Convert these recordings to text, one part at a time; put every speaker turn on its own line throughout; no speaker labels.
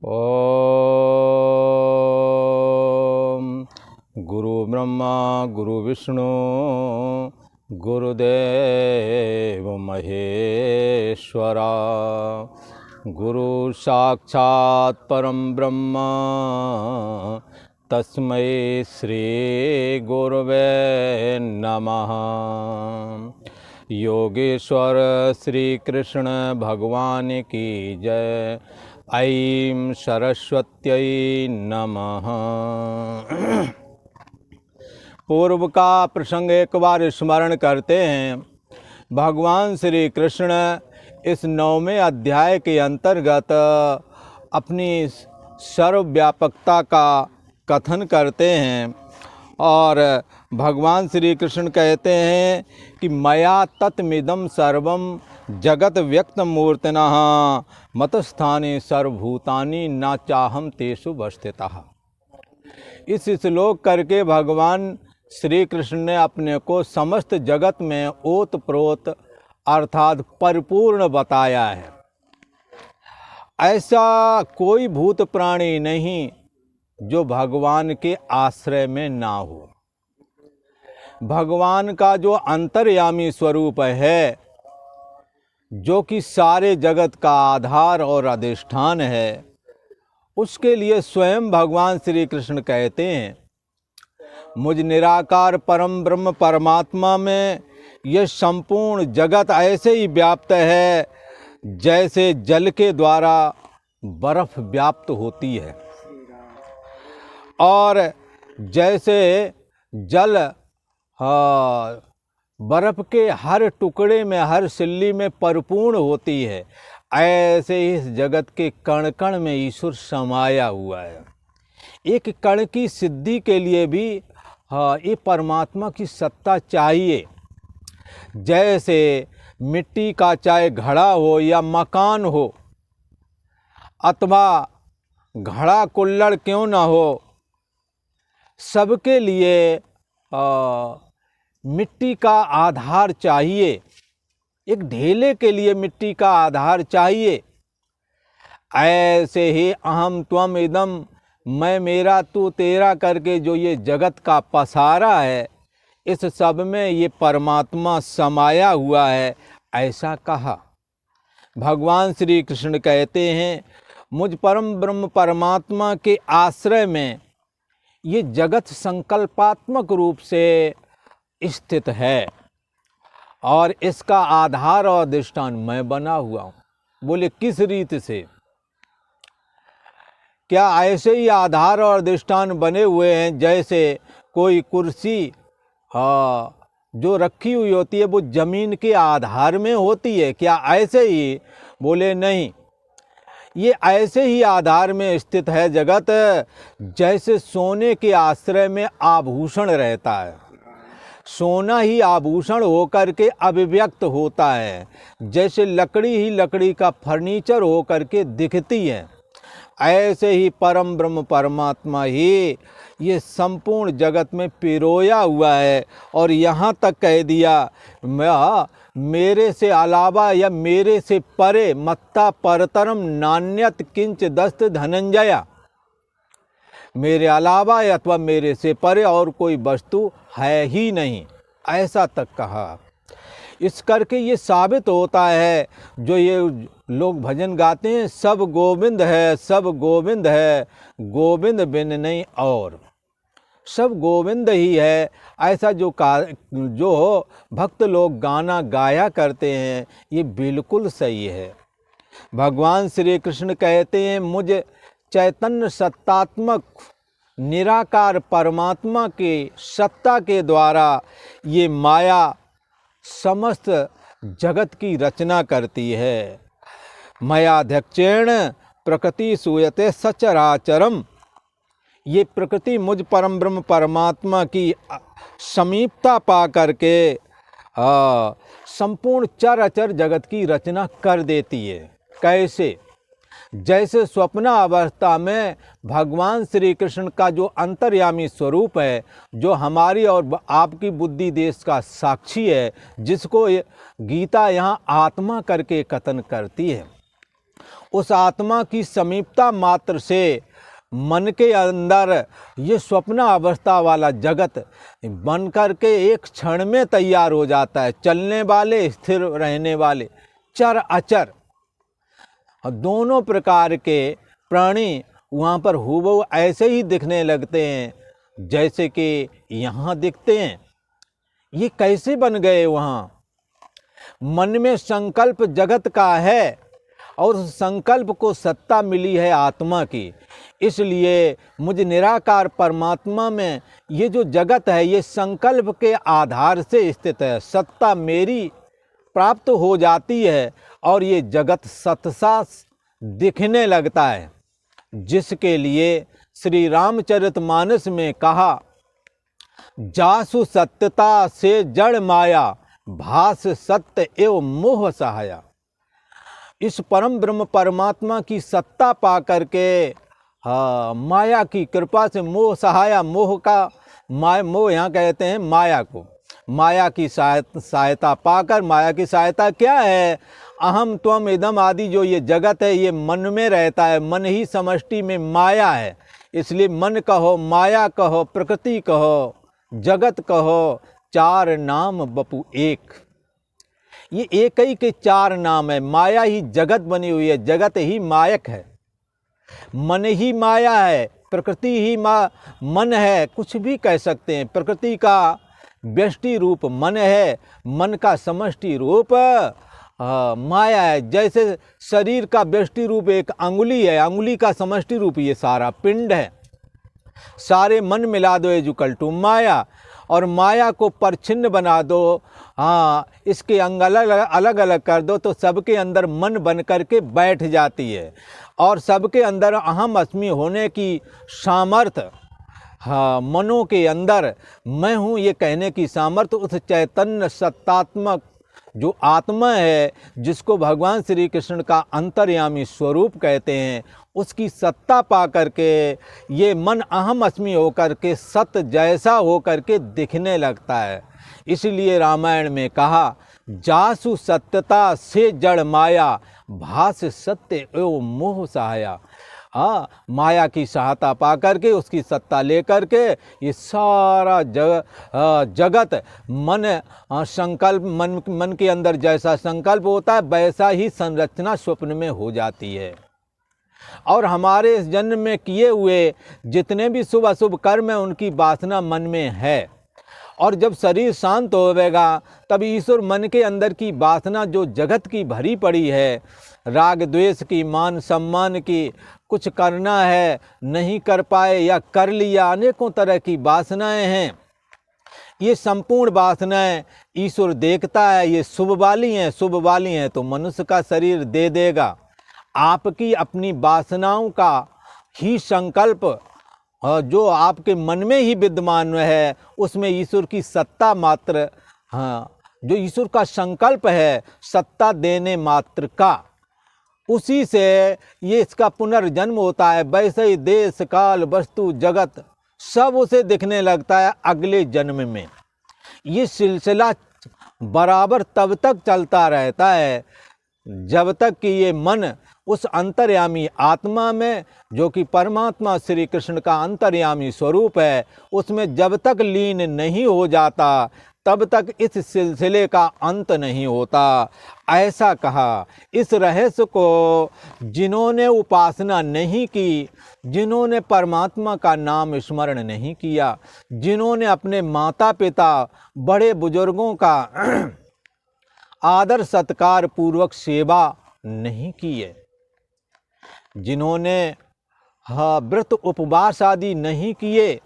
ओम गुरु ब्रह्मा गुरु विष्णु गुरुदेव महेश्वरा गुरु साक्षात् परम ब्रह्म तस्मै श्री गुरवे नमः। योगेश्वर श्री कृष्ण भगवान की जय। ऐं सरस्वत्यै नमः। पूर्व का प्रसंग एक बार स्मरण करते हैं। भगवान श्री कृष्ण इस 9वें अध्याय के अंतर्गत अपनी सर्वव्यापकता का कथन करते हैं और भगवान श्री कृष्ण कहते हैं कि मया तत्मिदं सर्वं जगत व्यक्त मूर्तिनः मतस्थाने सर्वभूतानि न चाहम तेषु वस्थितः। इस श्लोक करके भगवान श्री कृष्ण ने अपने को समस्त जगत में ओत प्रोत अर्थात परिपूर्ण बताया है। ऐसा कोई भूत प्राणी नहीं जो भगवान के आश्रय में ना हो। भगवान का जो अंतर्यामी स्वरूप है, जो कि सारे जगत का आधार और अधिष्ठान है, उसके लिए स्वयं भगवान श्री कृष्ण कहते हैं, मुझ निराकार परम ब्रह्म परमात्मा में यह संपूर्ण जगत ऐसे ही व्याप्त है जैसे जल के द्वारा बर्फ व्याप्त होती है और जैसे जल बर्फ के हर टुकड़े में हर सिल्ली में परिपूर्ण होती है, ऐसे ही इस जगत के कण कण में ईश्वर समाया हुआ है। एक कण की सिद्धि के लिए भी ये परमात्मा की सत्ता चाहिए। जैसे मिट्टी का चाहे घड़ा हो या मकान हो अथवा घड़ा कुल्हड़ क्यों ना हो, सबके लिए मिट्टी का आधार चाहिए। एक ढेले के लिए मिट्टी का आधार चाहिए। ऐसे ही अहम त्वम इदम, मैं मेरा तू तेरा करके जो ये जगत का पसारा है, इस सब में ये परमात्मा समाया हुआ है, ऐसा कहा। भगवान श्री कृष्ण कहते हैं, मुझ परम ब्रह्म परमात्मा के आश्रय में ये जगत संकल्पात्मक रूप से स्थित है और इसका आधार और अधिष्ठान मैं बना हुआ हूँ। बोले किस रीत से? क्या ऐसे ही आधार और अधिष्ठान बने हुए हैं जैसे कोई कुर्सी जो रखी हुई होती है वो जमीन के आधार में होती है? क्या ऐसे ही? बोले नहीं, ये ऐसे ही आधार में स्थित है जगत जैसे सोने के आश्रय में आभूषण रहता है। सोना ही आभूषण होकर के अभिव्यक्त होता है, जैसे लकड़ी ही लकड़ी का फर्नीचर होकर के दिखती है, ऐसे ही परम ब्रह्म परमात्मा ही ये संपूर्ण जगत में पिरोया हुआ है। और यहाँ तक कह दिया, मेरे से अलावा या मेरे से परे मत्ता परतरम नान्यत किंच दस्त धनंजया, मेरे अलावा अथवा मेरे से परे और कोई वस्तु है ही नहीं, ऐसा तक कहा। इस करके ये साबित होता है, जो ये लोग भजन गाते हैं, सब गोविंद है, सब गोविंद है, गोविंद बिन नहीं और, सब गोविंद ही है, ऐसा जो भक्त लोग गाना गाया करते हैं, ये बिल्कुल सही है। भगवान श्री कृष्ण कहते हैं, मुझ चैतन्य सत्तात्मक निराकार परमात्मा के सत्ता के द्वारा ये माया समस्त जगत की रचना करती है। मयाध्यक्षेण प्रकृति सूयते सचराचरम, ये प्रकृति मुझ परम ब्रह्म परमात्मा की समीपता पा करके संपूर्ण चर अचर जगत की रचना कर देती है। कैसे? जैसे स्वप्न अवस्था में भगवान श्री कृष्ण का जो अंतर्यामी स्वरूप है, जो हमारी और आपकी बुद्धि देश का साक्षी है, जिसको गीता यहाँ आत्मा करके कथन करती है, उस आत्मा की समीपता मात्र से मन के अंदर ये स्वप्न अवस्था वाला जगत बन करके एक क्षण में तैयार हो जाता है। चलने वाले, स्थिर रहने वाले, चर अचर दोनों प्रकार के प्राणी वहाँ पर हूबहू ऐसे ही दिखने लगते हैं जैसे कि यहाँ दिखते हैं। ये कैसे बन गए? वहाँ मन में संकल्प जगत का है और उस संकल्प को सत्ता मिली है आत्मा की। इसलिए मुझ निराकार परमात्मा में ये जो जगत है ये संकल्प के आधार से स्थित है। सत्ता मेरी प्राप्त हो जाती है और ये जगत सतसा दिखने लगता है, जिसके लिए श्री रामचरितमानस में कहा, जासु सत्यता से जड़ माया, भास सत्य एवं मोह सहाया। इस परम ब्रह्म परमात्मा की सत्ता पा करके माया की कृपा से मोह सहाया, मोह यहाँ कहते हैं माया को, माया की सहायता पाकर, माया की सहायता क्या है? अहम त्वम इदम आदि जो ये जगत है ये मन में रहता है, मन ही समष्टि में माया है। इसलिए मन कहो, माया कहो, प्रकृति कहो, जगत कहो, चार नाम बपू एक। ये एक ही के चार नाम है। माया ही जगत बनी हुई है, जगत ही मायक है, मन ही माया है, प्रकृति ही मन है, कुछ भी कह सकते हैं। प्रकृति का व्यष्टि रूप मन है, मन का समष्टि रूप माया है। जैसे शरीर का व्यष्टि रूप एक अंगुली है, अंगुली का समष्टि रूप ये सारा पिंड है। सारे मन मिला दो इक्वल टू माया, और माया को परछिन्न बना दो, इसके अंग अलग अलग कर दो तो सबके अंदर मन बन करके बैठ जाती है। और सबके अंदर अहम अस्मि होने की सामर्थ्य, मनों के अंदर मैं हूँ ये कहने की सामर्थ्य उस चैतन्य सत्तात्मक जो आत्मा है, जिसको भगवान श्री कृष्ण का अंतर्यामी स्वरूप कहते हैं, उसकी सत्ता पा करके ये मन अहम अस्मि होकर के सत्य जैसा होकर के दिखने लगता है। इसलिए रामायण में कहा, जासु सत्यता से जड़ माया, भास सत्य एवं मोह सहाया। माया की सहायता पा करके, उसकी सत्ता ले करके ये सारा जगत मन संकल्प, मन के अंदर जैसा संकल्प होता है वैसा ही संरचना स्वप्न में हो जाती है। और हमारे इस जन्म में किए हुए जितने भी शुभ अशुभ कर्म हैं उनकी वासना मन में है, और जब शरीर शांत होवेगा तब ईश्वर मन के अंदर की वासना जो जगत की भरी पड़ी है, राग द्वेष की, मान सम्मान की, कुछ करना है नहीं कर पाए या कर लिया, अनेकों तरह की वासनाएं हैं। ये संपूर्ण वासनाएं ईश्वर देखता है, ये शुभ वाली हैं, शुभ वाली हैं तो मनुष्य का शरीर दे देगा। आपकी अपनी वासनाओं का ही संकल्प जो आपके मन में ही विद्यमान है, उसमें ईश्वर की सत्ता मात्र, जो ईश्वर का संकल्प है सत्ता देने मात्र का, उसी से ये इसका पुनर्जन्म होता है। वैसे ही देश काल वस्तु जगत सब उसे दिखने लगता है अगले जन्म में। ये सिलसिला बराबर तब तक चलता रहता है जब तक कि ये मन उस अंतर्यामी आत्मा में, जो कि परमात्मा श्री कृष्ण का अंतर्यामी स्वरूप है, उसमें जब तक लीन नहीं हो जाता तब तक इस सिलसिले का अंत नहीं होता। ऐसा कहा। इस रहस्य को जिन्होंने उपासना नहीं की, जिन्होंने परमात्मा का नाम स्मरण नहीं किया, जिन्होंने अपने माता पिता बड़े बुजुर्गों का आदर सत्कार पूर्वक सेवा नहीं की है, जिन्होंने व्रत उपवास आदि नहीं किए,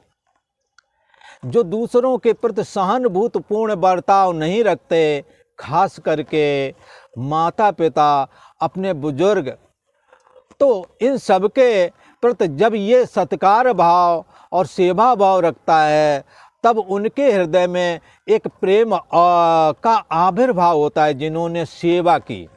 जो दूसरों के प्रति सहानुभूतिपूर्ण बर्ताव नहीं रखते, खास करके माता पिता, अपने बुजुर्ग, तो इन सब के प्रति जब ये सत्कार भाव और सेवा भाव रखता है तब उनके हृदय में एक प्रेम का आविर्भाव होता है। जिन्होंने सेवा की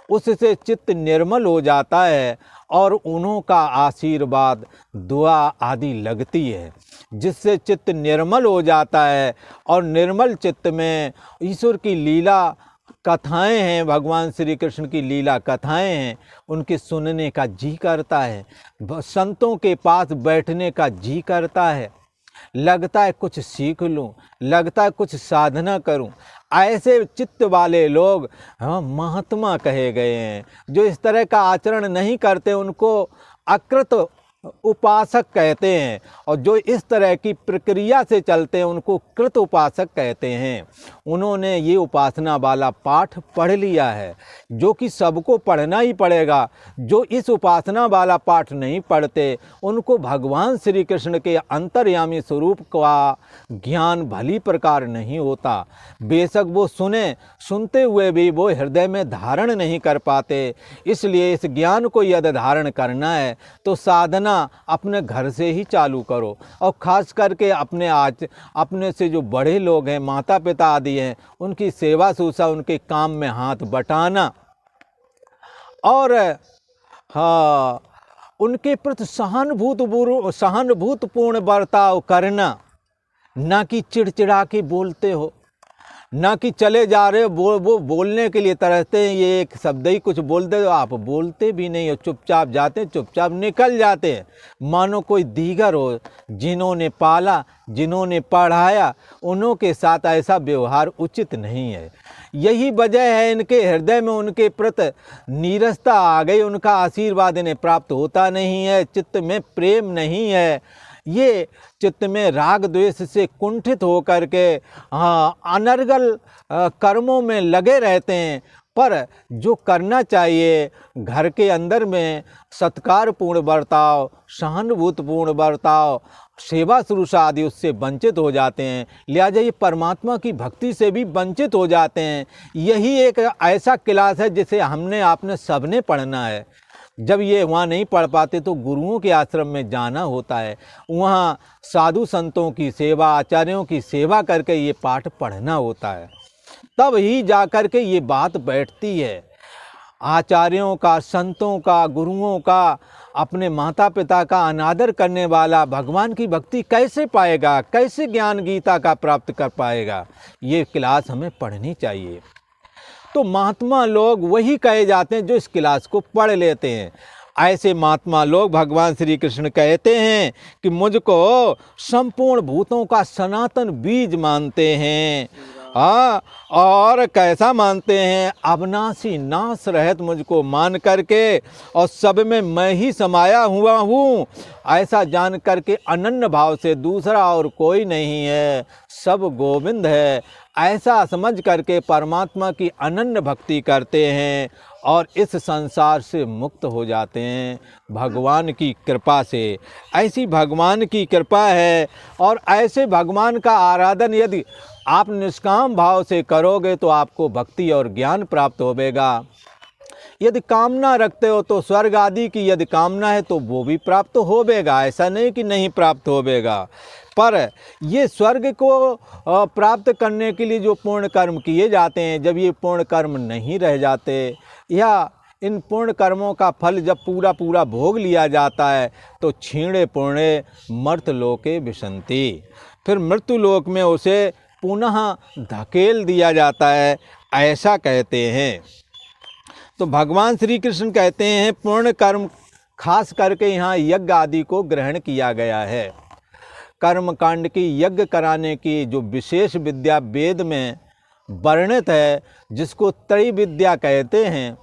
उससे चित्त निर्मल हो जाता है और उन्हों का आशीर्वाद दुआ आदि लगती है, जिससे चित्त निर्मल हो जाता है और निर्मल चित्त में ईश्वर की लीला कथाएं हैं, भगवान श्री कृष्ण की लीला कथाएं हैं, उनके सुनने का जी करता है, संतों के पास बैठने का जी करता है, लगता है कुछ सीख लूं, लगता है कुछ साधना करूं। ऐसे चित्त वाले लोग महात्मा कहे गए हैं। जो इस तरह का आचरण नहीं करते उनको अकृत उपासक कहते हैं, और जो इस तरह की प्रक्रिया से चलते हैं उनको कृत उपासक कहते हैं। उन्होंने ये उपासना वाला पाठ पढ़ लिया है, जो कि सबको पढ़ना ही पड़ेगा। जो इस उपासना वाला पाठ नहीं पढ़ते उनको भगवान श्री कृष्ण के अंतर्यामी स्वरूप का ज्ञान भली प्रकार नहीं होता। बेशक वो सुनते हुए भी वो हृदय में धारण नहीं कर पाते। इसलिए इस ज्ञान को यदि धारण करना है तो साधना अपने घर से ही चालू करो, और ख़ास करके अपने से जो बड़े लोग हैं, माता पिता आदि हैं, उनकी सेवा शुश्रूषा, उनके काम में हाथ बटाना, और हाँ, उनके प्रति सहानुभूतिपूर्ण बर्ताव करना, ना कि चिड़चिड़ा के बोलते हो, ना कि चले जा रहे हो वो बोलने के लिए तरसते हैं, ये एक शब्द ही कुछ बोल दे तो आप बोलते भी नहीं हो, चुपचाप जाते हैं, चुपचाप निकल जाते हैं, मानो कोई दीगर हो। जिन्होंने पाला, जिन्होंने पढ़ाया, उन्हों के साथ ऐसा व्यवहार उचित नहीं है। यही वजह है इनके हृदय में उनके प्रति नीरसता आ गई, उनका आशीर्वाद इन्हें प्राप्त होता नहीं है, चित्त में प्रेम नहीं है। ये चित्त में राग द्वेष से कुंठित होकर के अनर्गल कर्मों में लगे रहते हैं। पर जो करना चाहिए घर के अंदर में सत्कारपूर्ण बर्ताव, सहानुभूतिपूर्ण बर्ताव, सेवा शुश्रूषा आदि, उससे वंचित हो जाते हैं। लिहाजा ये परमात्मा की भक्ति से भी वंचित हो जाते हैं। यही एक ऐसा क्लास है जिसे हमने आपने सबने पढ़ना है। जब ये वहाँ नहीं पढ़ पाते तो गुरुओं के आश्रम में जाना होता है, वहाँ साधु संतों की सेवा, आचार्यों की सेवा करके ये पाठ पढ़ना होता है, तब ही जा कर के ये बात बैठती है। आचार्यों का, संतों का, गुरुओं का, अपने माता पिता का अनादर करने वाला भगवान की भक्ति कैसे पाएगा, कैसे ज्ञान गीता का प्राप्त कर पाएगा? ये क्लास हमें पढ़नी चाहिए। तो महात्मा लोग वही कहे जाते हैं जो इस क्लास को पढ़ लेते हैं। ऐसे महात्मा लोग भगवान श्री कृष्ण कहते हैं कि मुझको संपूर्ण भूतों का सनातन बीज मानते हैं। और कैसा मानते हैं? अविनाशी, नाश रहित मुझको मान करके, और सब में मैं ही समाया हुआ हूँ, ऐसा जान करके अनन्य भाव से दूसरा और कोई नहीं है, सब गोविंद है, ऐसा समझ करके परमात्मा की अनन्य भक्ति करते हैं और इस संसार से मुक्त हो जाते हैं भगवान की कृपा से। ऐसी भगवान की कृपा है, और ऐसे भगवान का आराधन यदि आप निष्काम भाव से करोगे तो आपको भक्ति और ज्ञान प्राप्त होगा। यदि कामना रखते हो तो स्वर्ग आदि की यदि कामना है तो वो भी प्राप्त होगा, ऐसा नहीं कि नहीं प्राप्त होगा। पर ये स्वर्ग को प्राप्त करने के लिए जो पुण्य कर्म किए जाते हैं, जब ये पुण्य कर्म नहीं रह जाते, या इन पुण्य कर्मों का फल जब पूरा पूरा भोग लिया जाता है, तो क्षीणे पुण्य मर्त्यलोके विशन्ति, फिर मृत्युलोक में उसे पुनः धकेल दिया जाता है, ऐसा कहते हैं। तो भगवान श्री कृष्ण कहते हैं पुण्य कर्म खास करके यहाँ यज्ञ आदि को ग्रहण किया गया है। कर्म कांड की, यज्ञ कराने की जो विशेष विद्या वेद में वर्णित है, जिसको त्रय विद्या कहते हैं।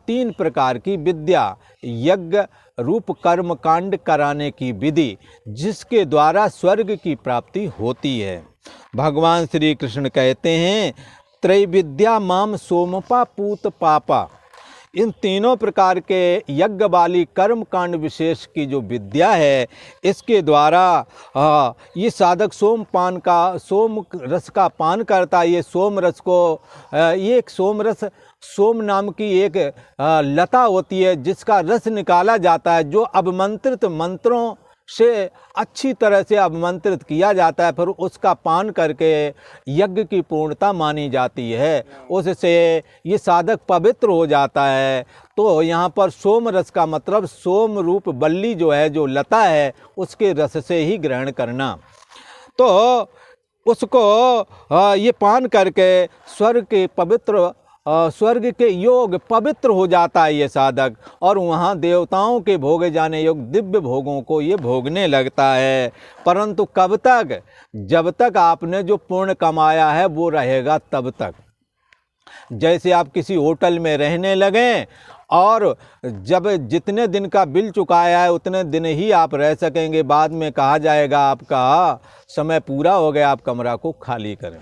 3 प्रकार की विद्या, यज्ञ रूप कर्म कांड कराने की विधि, जिसके द्वारा स्वर्ग की प्राप्ति होती है। भगवान श्री कृष्ण कहते हैं त्रय विद्या माम सोमपा पूत पापा। इन तीनों प्रकार के यज्ञ वाली कर्म कांड विशेष की जो विद्या है, इसके द्वारा ये साधक सोम रस का पान करता है। ये सोम रस को, ये एक सोम नाम की एक लता होती है, जिसका रस निकाला जाता है, जो अवमंत्रित मंत्रों से अच्छी तरह से अवमंत्रित किया जाता है, फिर उसका पान करके यज्ञ की पूर्णता मानी जाती है, उससे ये साधक पवित्र हो जाता है। तो यहाँ पर सोम रस का मतलब सोम रूप बल्ली जो है, जो लता है, उसके रस से ही ग्रहण करना। तो उसको ये पान करके स्वर्ग के पवित्र स्वर्ग के योग पवित्र हो जाता है ये साधक, और वहाँ देवताओं के भोगे जाने योग दिव्य भोगों को ये भोगने लगता है। परंतु कब तक? जब तक आपने जो पुण्य कमाया है वो रहेगा तब तक। जैसे आप किसी होटल में रहने लगें और जब जितने दिन का बिल चुकाया है उतने दिन ही आप रह सकेंगे, बाद में कहा जाएगा आपका समय पूरा हो गया, आप कमरा को खाली करें।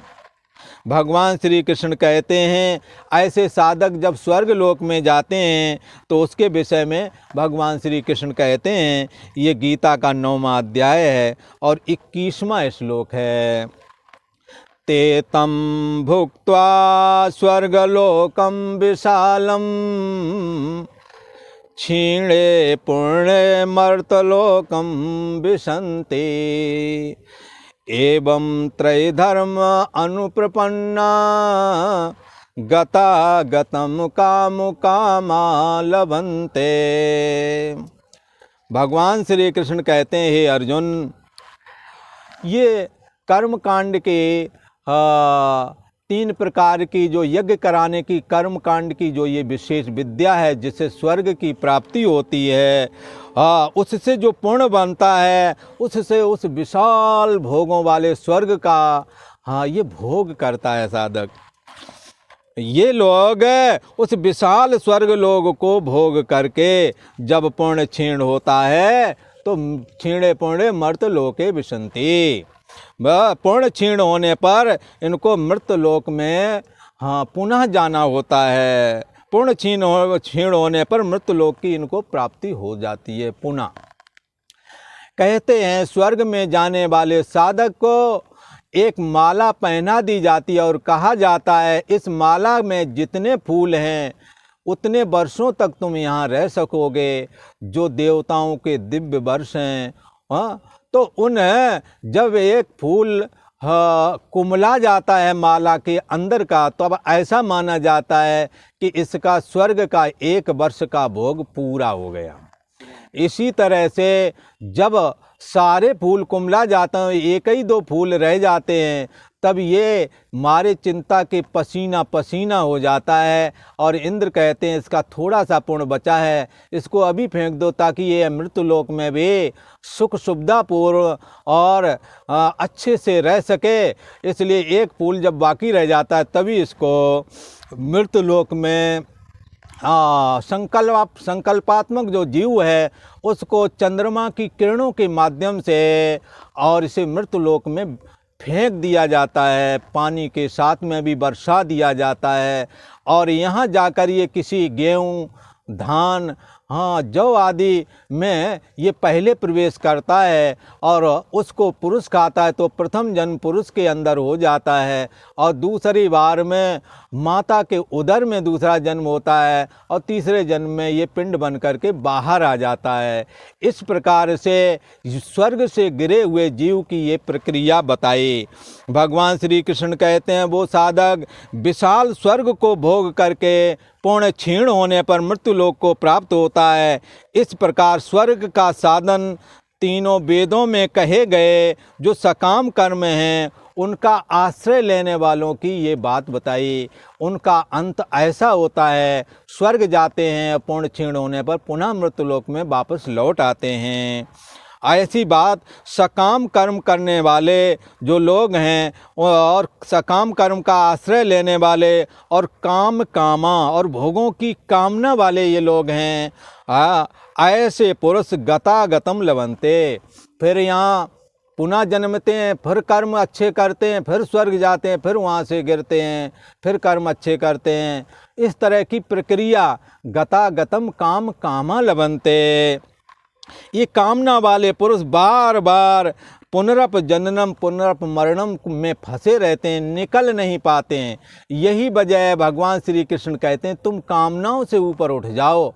भगवान श्री कृष्ण कहते हैं ऐसे साधक जब स्वर्ग लोक में जाते हैं तो उसके विषय में भगवान श्री कृष्ण कहते हैं, ये गीता का 9वां अध्याय है और 21वां श्लोक है। ते तं भुक्त्वा स्वर्गलोकं विशालं क्षीणे पुण्ये मर्तलोकं विशन्ति एवं त्रैधर्म अनुप्रपन्ना गता गतम काम कामा लभन्ते। भगवान श्री कृष्ण कहते हैं, हे अर्जुन, ये कर्म कांड के 3 प्रकार की जो यज्ञ कराने की कर्म कांड की जो ये विशेष विद्या है जिससे स्वर्ग की प्राप्ति होती है, उससे जो पुण्य बनता है उससे उस विशाल भोगों वाले स्वर्ग का ये भोग करता है साधक। ये लोग उस विशाल स्वर्ग लोग को भोग करके जब पुण्य क्षीण होता है तो क्षीणे पुण्य मर्त लोके विशन्ति। पुण्य क्षीण होने पर इनको मृत लोक में पुनः जाना होता है। पुण्य क्षीण होने पर मृत लोक की इनको प्राप्ति हो जाती है पुनः। कहते हैं स्वर्ग में जाने वाले साधक को एक माला पहना दी जाती है और कहा जाता है इस माला में जितने फूल हैं उतने वर्षों तक तुम यहाँ रह सकोगे। जो देवताओं के दिव्य वर्ष हैं तो उन जब एक फूल कुमला जाता है माला के अंदर का तो अब ऐसा माना जाता है कि इसका स्वर्ग का 1 वर्ष का भोग पूरा हो गया। इसी तरह से जब सारे फूल कुमला जाते हैं, 1 ही 2 फूल रह जाते हैं, तब ये मारे चिंता के पसीना पसीना हो जाता है और इंद्र कहते हैं इसका थोड़ा सा पुण्य बचा है, इसको अभी फेंक दो ताकि ये मृत्युलोक में भी सुख सुविधापूर्ण और अच्छे से रह सके। इसलिए 1 फूल जब बाकी रह जाता है तभी इसको मृत्युलोक में संकल्पात्मक जो जीव है उसको चंद्रमा की किरणों के माध्यम से और इसे मृत्युलोक में फेंक दिया जाता है। पानी के साथ में भी बरसा दिया जाता है और यहाँ जाकर ये किसी गेहूँ धान जौ आदि में ये पहले प्रवेश करता है और उसको पुरुष खाता है तो प्रथम जन्म पुरुष के अंदर हो जाता है और दूसरी बार में माता के उदर में दूसरा जन्म होता है और तीसरे जन्म में ये पिंड बन करके बाहर आ जाता है। इस प्रकार से स्वर्ग से गिरे हुए जीव की ये प्रक्रिया बताई। भगवान श्री कृष्ण कहते हैं वो साधक विशाल स्वर्ग को भोग करके पुण्य क्षीण होने पर मृत्युलोक को प्राप्त होता है। इस प्रकार स्वर्ग का साधन तीनों वेदों में कहे गए जो सकाम कर्म हैं उनका आश्रय लेने वालों की ये बात बताई। उनका अंत ऐसा होता है स्वर्ग जाते हैं, पुण्य क्षीण होने पर पुनः मृत्युलोक में वापस लौट आते हैं। ऐसी बात सकाम कर्म करने वाले जो लोग हैं और सकाम कर्म का आश्रय लेने वाले और कामा और भोगों की कामना वाले ये लोग हैं, ऐसे पुरुष गतागतम लभन्ते। फिर यहाँ पुनः जन्मते हैं, फिर कर्म अच्छे करते हैं, फिर स्वर्ग जाते हैं, फिर वहाँ से गिरते हैं, फिर कर्म अच्छे करते हैं। इस तरह की प्रक्रिया गतागतम काम कामा लभन्ते। ये कामना वाले पुरुष बार बार पुनरप जननम पुनरप मरणम में फंसे रहते हैं, निकल नहीं पाते हैं। यही वजह है भगवान श्री कृष्ण कहते हैं तुम कामनाओं से ऊपर उठ जाओ,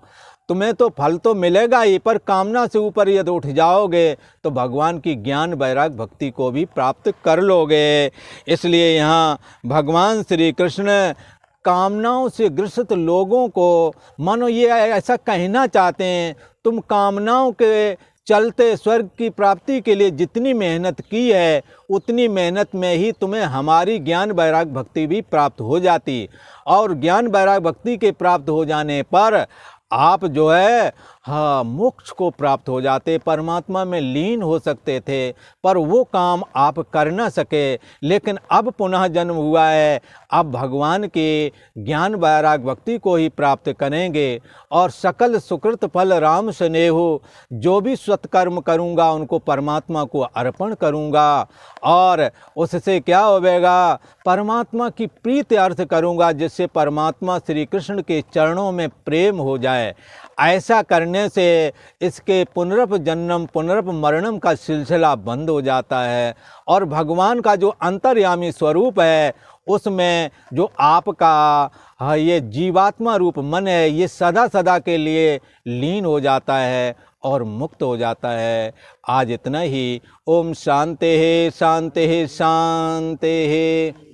तुम्हें तो फल तो मिलेगा ही, पर कामना से ऊपर यदि उठ जाओगे तो भगवान की ज्ञान वैराग भक्ति को भी प्राप्त कर लोगे। इसलिए यहाँ भगवान श्री कृष्ण कामनाओं से ग्रसित लोगों को मानो ये ऐसा कहना चाहते हैं तुम कामनाओं के चलते स्वर्ग की प्राप्ति के लिए जितनी मेहनत की है उतनी मेहनत में ही तुम्हें हमारी ज्ञान वैराग भक्ति भी प्राप्त हो जाती। और ज्ञान वैराग भक्ति के प्राप्त हो जाने पर आप जो है हाँ मोक्ष को प्राप्त हो जाते, परमात्मा में लीन हो सकते थे, पर वो काम आप कर न सके। लेकिन अब पुनः जन्म हुआ है, अब भगवान के ज्ञान वैराग भक्ति को ही प्राप्त करेंगे। और सकल सुकृत फल राम स्नेहो, जो भी सत्कर्म करूँगा उनको परमात्मा को अर्पण करूँगा और उससे क्या होगा, परमात्मा की प्रीति अर्थ करूँगा, जिससे परमात्मा श्री कृष्ण के चरणों में प्रेम हो जाए। ऐसा करने से इसके पुनरप जन्म पुनरप मरणम का सिलसिला बंद हो जाता है और भगवान का जो अंतर्यामी स्वरूप है उसमें जो आपका ये जीवात्मा रूप मन है ये सदा सदा के लिए लीन हो जाता है और मुक्त हो जाता है। आज इतना ही। ओम शांति शांति शांति।